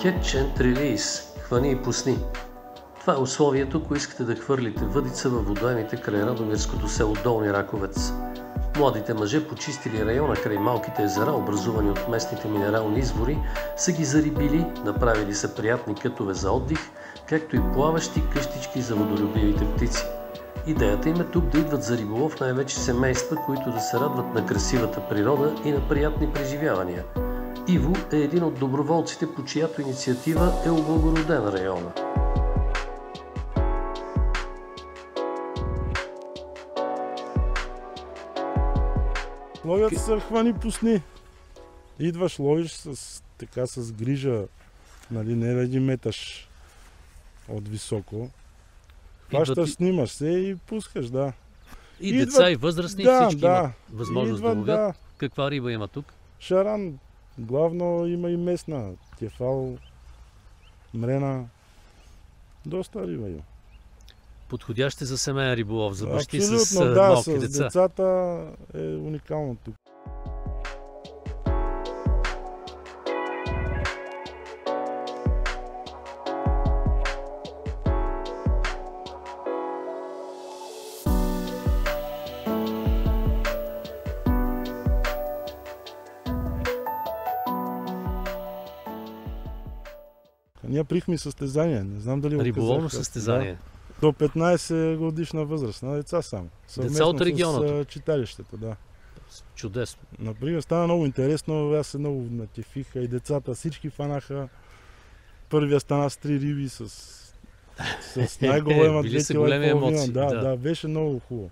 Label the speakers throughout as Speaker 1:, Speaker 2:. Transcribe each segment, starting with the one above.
Speaker 1: Catch and release – хвани и пусни. Това е условието, ако искате да хвърлите въдица във водоемите край радомирското село Долни Раковец. Младите мъже, почистили района край малките езера, образувани от местните минерални извори, са ги зарибили, направили са приятни кътове за отдих, както и плаващи къщички за водолюбивите птици. Идеята им е тук да идват за риболов най-вече семейства, които да се радват на красивата природа и на приятни преживявания. Иво е един от доброволците, по чиято инициатива е облагороден района.
Speaker 2: Условията са хвани пусни. Идваш, ловиш с грижа, нали, не да ги меташ от високо. Хващаш, снимаш се и пускаш, да.
Speaker 3: И деца, и възрастни, всички имат възможност да ловят.
Speaker 2: Да.
Speaker 3: Каква риба има тук?
Speaker 2: Шаран. Главно има и местна. Кефал, мрена. Доста риба има.
Speaker 3: Подходящ е за семейен риболов, за бащи
Speaker 2: абсолютно,
Speaker 3: с малки деца.
Speaker 2: С децата е уникално тук. Ние приехме състезание, не знам дали
Speaker 3: риболовно състезание.
Speaker 2: Да. До 15 годишна възраст, на деца само.
Speaker 3: Деца от региона.
Speaker 2: С читалището, да.
Speaker 3: Чудесно.
Speaker 2: Например, стана много интересно, аз се много натефиха и децата, всички фанаха. Първия стана с 3 риби, с най-голема 2,5 кг. Да, беше много хубаво.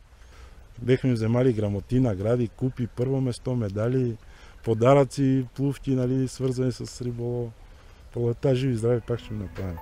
Speaker 2: Бехме вземали грамоти, награди, купи, първо место, медали, подаръци, плувки, нали, свързани с риболов. Пролета живи и здрави пак ще ми направим.